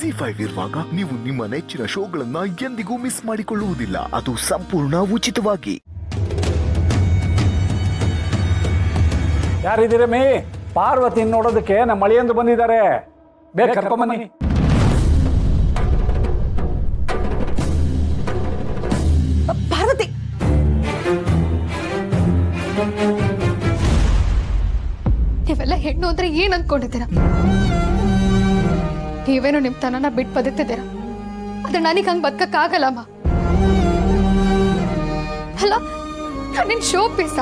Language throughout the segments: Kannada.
ZEE5 ಇರುವಾಗ ನೀವು ನಿಮ್ಮ ನೆಚ್ಚಿನ ಶೋಗಳನ್ನ ಎಂದಿಗೂ ಮಿಸ್ ಮಾಡಿಕೊಳ್ಳುವುದಿಲ್ಲ. ಅದು ಸಂಪೂರ್ಣ ಉಚಿತವಾಗಿ. ಯಾರಿದ್ದೀರ ಮೇ? ಪಾರ್ವತಿ ನೋಡೋದಕ್ಕೆ ನಮ್ಮ ಅಳಿಯಂದ್ರು ಬಂದಿದ್ದಾರೆ. ಬೇಗ ಕರ್ಕೊಂಬನ್ನಿ. ಪಾರ್ವತಿ, ನೀವೆಲ್ಲ ಹೆಣ್ಣು ಅಂದ್ರೆ ಏನ್ ಅನ್ಕೊಂಡಿದ್ದೀರಾ? ನೀವೇನು ನಿಮ್ ತನನ ಬಿಟ್ಟು ಬದುಕ್ತಿದ್ದೀರಾ. ಆದ್ರೆ ನನಗೆ ಹಂಗ್ ಬದುಕಕ್ಕಾಗಲ್ಲಮ್ಮ. ಅಲ್ಲ, ನಿನ್ ಶೋ ಪೀಸ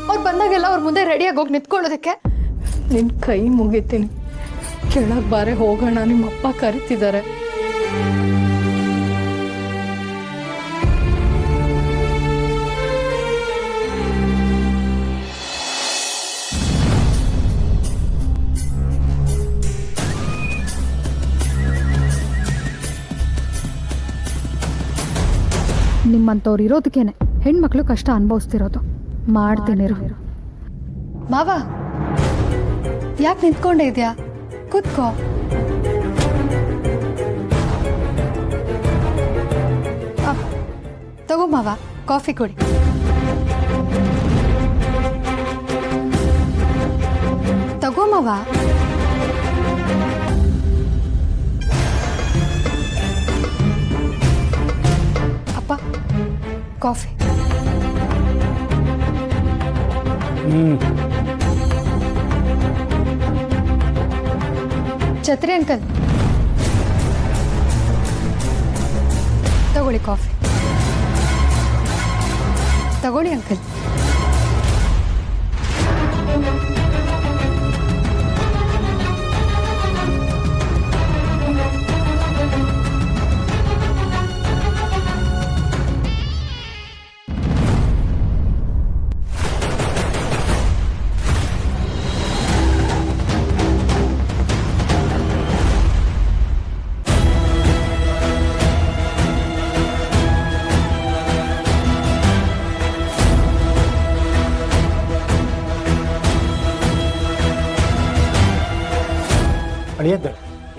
ಅವ್ರು ಬಂದಾಗೆಲ್ಲ ಅವ್ರ ಮುಂದೆ ರೆಡಿಯಾಗಿ ಹೋಗಿ ನಿಂತ್ಕೊಳ್ಳೋದಕ್ಕೆ ನಿನ್ ಕೈ ಮುಗಿತೀನಿ. ಕೆಳಗ್ ಬಾರೆ ಹೋಗೋಣ, ನಿಮ್ಮ ಅಪ್ಪ ಕರಿತಿದ್ದಾರೆ. ನಿಮ್ಮಂಥವ್ರು ಇರೋದಕ್ಕೇನೆ ಹೆಣ್ಮಕ್ಳು ಕಷ್ಟ ಅನುಭವಿಸ್ತಿರೋದು. ಮಾಡ್ತೀನಿ. ಮಾವ, ಯಾಕೆ ನಿಂತ್ಕೊಂಡೇ ಇದ್ಯಾ? ಕೂತ್ಕೋ. ತಗೋ ಮಾವ, ಕಾಫಿ ಕೊಡಿ. ತಗೋ ಮಾವ. ಅಪ್ಪ, ಕಾಫಿ. ಛತ್ರಿ ಅಂಕಲ್, ತಗೊಳ್ಳಿ ಕಾಫಿ. ತಗೊಳ್ಳಿ ಅಂಕಲ್.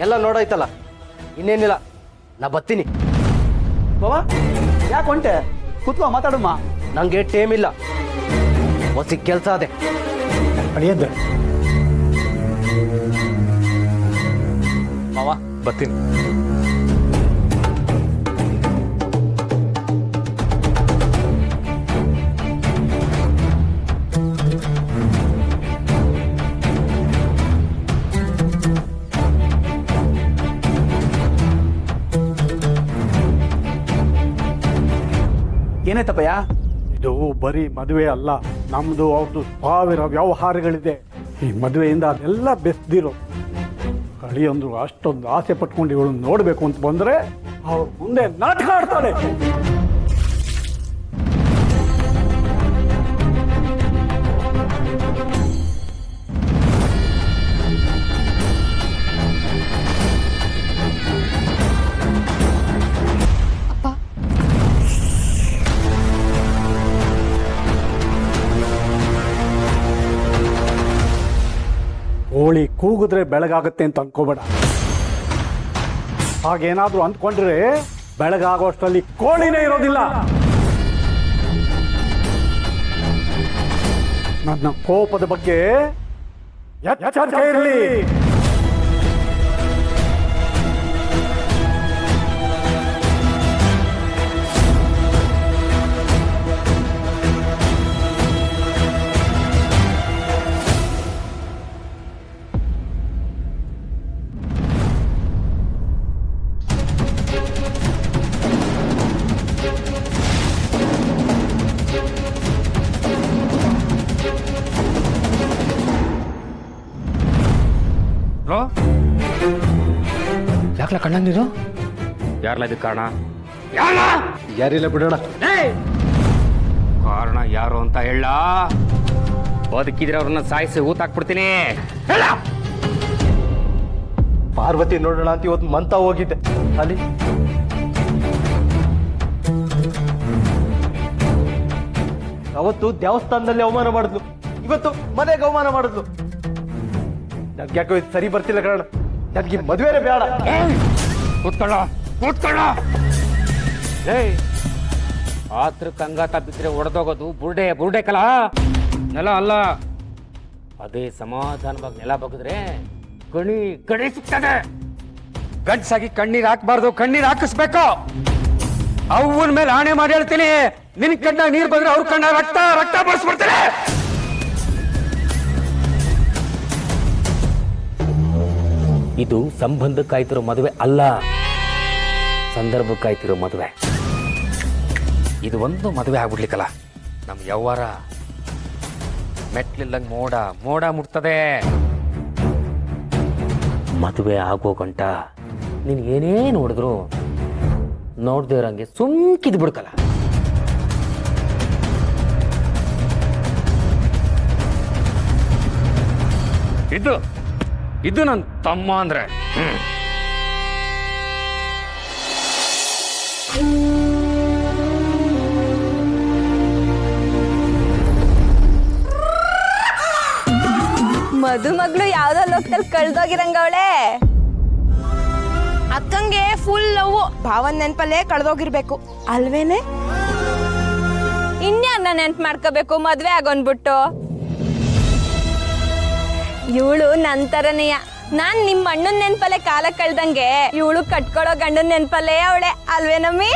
ಎಲ್ಲ ನೋಡಾಯ್ತಲ್ಲ, ಇನ್ನೇನಿಲ್ಲ, ನಾ ಬರ್ತೀನಿ. ಬಾಬಾ, ಯಾಕೆ ಹೊಂಟೆ? ಕೂತ್ಕೋ, ಮಾತಾಡಮ್ಮ. ನಂಗೆ ಟೈಮ್ ಇಲ್ಲ, ಹೊಸ ಕೆಲಸ ಅದೇ. ಅಳಿಯದ್ದೆ ಮಾವ, ಬರ್ತೀನಿ. ಏನಾಯ್ತಪ್ಪಯ್ಯ? ಇದು ಬರೀ ಮದುವೆ ಅಲ್ಲ, ನಮ್ದು ಅವ್ರದ್ದು ಸಾವಿರ ವ್ಯವಹಾರಗಳಿದೆ. ಈ ಮದುವೆಯಿಂದ ಅದೆಲ್ಲ ಬೆಸ್ದಿರೋ ಅಳಿಯಂದ್ರು ಅಷ್ಟೊಂದು ಆಸೆ ಪಟ್ಕೊಂಡು ಇವಳು ನೋಡ್ಬೇಕು ಅಂತ ಬಂದ್ರೆ ಅವ್ರ ಮುಂದೆ ನಾಟಕ ಆಡ್ತಾಳೆ. ಕೋಳಿ ಕೂಗಿದ್ರೆ ಬೆಳಗಾಗುತ್ತೆ ಅಂತ ಅನ್ಕೋಬೇಡ. ಹಾಗೇನಾದ್ರೂ ಅಂದ್ಕೊಂಡ್ರೆ ಬೆಳಗಾಗೋಷ್ಟರಲ್ಲಿ ಕೋಳಿನೇ ಇರೋದಿಲ್ಲ. ನನ್ನ ಕೋಪದ ಬಗ್ಗೆ ಎಚ್ಚರಿಕೆ ಇರಲಿ. ಯಾಕಲ ಕಣ್ಣಂದಿರು? ಯಾರ್ಲ ಇದಕ್ಕೆ ಕಾರಣ? ಯಾರಿಲ್ಲ ಬಿಡೋಣ. ಕಾರಣ ಯಾರು ಅಂತ ಹೇಳ. ಬದುಕಿದ್ರೆ ಅವ್ರನ್ನ ಸಾಯಿಸಿ ಊತಾಕ್ಬಿಡ್ತೀನಿ. ಪಾರ್ವತಿ ನೋಡೋಣ ಅಂತ ಇವತ್ತು ಮಂತ ಹೋಗಿದ್ದೆ. ಅಲ್ಲಿ ಅವತ್ತು ದೇವಸ್ಥಾನದಲ್ಲಿ ಅವಮಾನ ಮಾಡಿದ್ಲು, ಇವತ್ತು ಮನೆಗೆ ಅವಮಾನ ಮಾಡಿದ್ಲು. ನನ್ಗೆ ಯಾಕೋ ಇದು ಸರಿ ಬರ್ತಿಲ್ಲ ಕಣ. ನನಗೆ ಮದುವೆನೇ ಬೇಡ. ಕೂತ್ಕೊಳ್ಳ ಕೂತ್ಕೊಳ್ಳ. ಏಯ್ ಆತ್ರ ಕಂಗಾತ ಬಿದ್ರೆ ಒಡೆದೋಗೋದು ಬುರ್ಡೆ ಕಲ ನೆಲ ಅಲ್ಲ. ಅದೇ ಸಮಾಧಾನವಾಗಿ ನೆಲ ಬಗ್ಗಿದ್ರೆ ಕಣಿ ಸಿಗ್ತದೆ. ಗಂಟ್ಸಾಗಿ ಕಣ್ಣೀರ್ ಹಾಕ್ಬಾರ್ದು, ಕಣ್ಣೀರ್ ಹಾಕಿಸ್ಬೇಕು. ಅವನ ಮೇಲೆ ಆಣೆ ಮಾಡಿ ಹೇಳ್ತೀನಿ, ನಿನ್ ಕಣ್ಣಾಗ ನೀರ್ ಬಂದ್ರೆ ಅವ್ರ ಕಣ್ಣ ರಕ್ತ ಬರ್ಸ್ಬಿಡ್ತೀನಿ. ಇದು ಸಂಬಂಧಕ್ಕಾಯ್ತಿರೋ ಮದುವೆ ಅಲ್ಲ, ಸಂದರ್ಭಕ್ಕಾಯ್ತಿರೋ ಮದುವೆ. ಇದು ಒಂದು ಮದುವೆ ಆಗ್ಬಿಡ್ಲಿಕ್ಕಲ್ಲ, ನಮ್ ಯವ್ವಾರ ಮೆಟ್ಲಿಲ್ಲಂಗ್ ಮೋಡ ಮುಟ್ತದೆ. ಮದುವೆ ಆಗೋ ಗಂಟ ನೀನ್ ಏನೇ ನೋಡಿದ್ರು ನೋಡ್ದೇ ಇರಂಗೆ ಸುಮ್ಕಿದ್ ಬಿಡ್ಕಲ್ಲ. ಇದು ನನ್ನ ತಮ್ಮ ಅಂದ್ರೆ ಮದುಮಗಳು ಯಾವ್ದೋ ಲೋಕದಲ್ಲಿ ಕಳ್ದೋಗಿರಂಗವಳೆ. ಅಕ್ಕಂಗೆ ಫುಲ್ ಲವ್, ಭಾವನ್ ನೆನ್ಪಲ್ಲೇ ಕಳ್ದೋಗಿರ್ಬೇಕು ಅಲ್ವೇನೆ? ಇನ್ಯಾರನ್ನ ನೆನ್ಪು ಮಾಡ್ಕೋಬೇಕು ಮದ್ವೆ ಆಗೋನ್ಬಿಟ್ಟು? ಇವಳು ನಂತರನೆಯ. ನಾನ್ ನಿಮ್ಮ ಅಣ್ಣನ ನೆನ್ಪಲ್ಲೇ ಕಾಲ ಕಳ್ದಂಗೆ ಇವಳು ಕಟ್ಕೊಳೋ ಗಂಡನ ನೆನ್ಪಲ್ಲೇ ಅವಳೆ ಅಲ್ವೇನಮ್ಮಿ?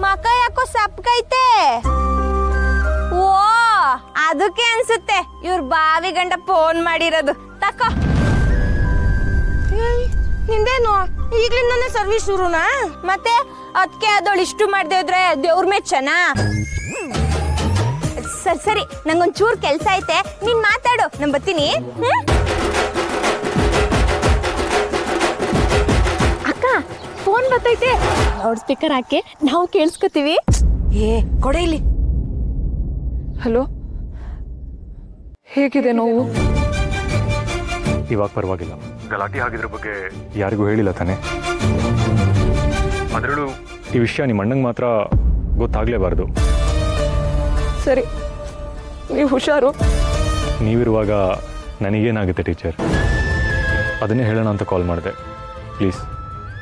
ಮಕ ಯಾಕೋ ಸಪ್ಪಗೈತೆ. ಓ ಅದಕ್ಕೆ ಅನ್ಸುತ್ತೆ ಇವ್ರ ಬಾವಿ ಗಂಡ ಫೋನ್ ಮಾಡಿರೋದು. ತಕೋ. ನಿಂದೇನು ಈಗ್ಲಿಂದಾನೆ ಸರ್ವಿಸ್ ಶುರುನಾ? ಮತ್ತೆ ಅದಕ್ಕೆ ಅದವಳು ಇಷ್ಟು ಮಾಡ್ದೆ ಇದ್ರೆ ದೇವ್ರ ಮೆಚ್ಚನಾ? ಸರಿ ನಂಗೊಂಚೂರು ಕೆಲ್ಸ ಐತೆ, ನೀನ್ ಮಾತಾಡು, ನಾನು ಬರ್ತೀನಿ. ಅಕ್ಕ ಫೋನ್ ಬರ್ತೈತೆ, ಲೌಡ್ ಸ್ಪೀಕರ್ ಹಾಕಿ ನಾವು ಕೇಳಿಸ್ಕೊತೀವಿ. ಕೊಡ ಇಲ್ಲಿ. ಹಲೋ, ಹೇಗಿದೆ ನೋವು? ಇವಾಗ ಪರವಾಗಿಲ್ಲ. ಗಲಾಟೆ ಆಗಿದ್ರ ಬಗ್ಗೆ ಯಾರಿಗೂ ಹೇಳಿಲ್ಲ ತಾನೆ? ಅದರಲ್ಲೂ ಈ ವಿಷಯ ನಿಮ್ಮ ಅಣ್ಣಂಗೆ ಮಾತ್ರ ಗೊತ್ತಾಗಲೇಬಾರ್ದು. ಸರಿ, ನೀವು ಹುಷಾರು. ನೀವಿರುವಾಗ ನನಗೇನಾಗುತ್ತೆ ಟೀಚರ್? ಅದನ್ನೇ ಹೇಳೋಣ ಅಂತ ಕಾಲ್ ಮಾಡಿದೆ. ಪ್ಲೀಸ್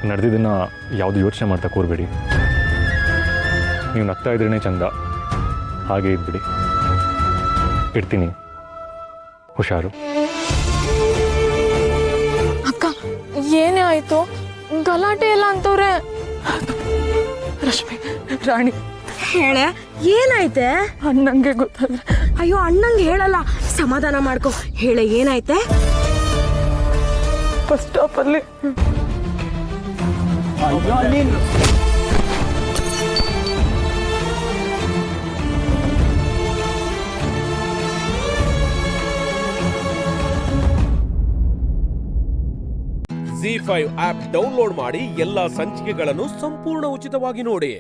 ನಡೆದಿದ್ದನ್ನು ಯಾವುದು ಯೋಚನೆ ಮಾಡ್ತಾ ಕೂರಬೇಡಿ. ನೀವು ನಗ್ತಾ ಇದ್ರೇ ಚಂದ, ಹಾಗೆ ಇದ್ಬಿಡಿ. ಇಡ್ತೀನಿ, ಹುಷಾರು. ಅಕ್ಕ ಏನೇ ಆಯ್ತು? ಗಲಾಟೆ ಎಲ್ಲ ಅಂತವ್ರೆ. ರಶ್ಮಿ, ರಾಣಿ ಹೇಳೆ, ಏನಾಯ್ತೆ? ಅಣ್ಣಂಗೆ ಗೊತ್ತಾದ್ರೆ. ಅಯ್ಯೋ ಅಣ್ಣಂಗೆ ಹೇಳಲ್ಲ, ಸಮಾಧಾನ ಮಾಡ್ಕೊ. ಹೇಳೆ ಏನಾಯ್ತೆ? ಬಸ್ ಸ್ಟಾಪಲ್ಲಿ ZEE5 ಆಪ್ ಡೌನ್ಲೋಡ್ ಮಾಡಿ ಎಲ್ಲಾ ಸಂಚಿಕೆಗಳನ್ನು ಸಂಪೂರ್ಣ ಉಚಿತವಾಗಿ ನೋಡಿ.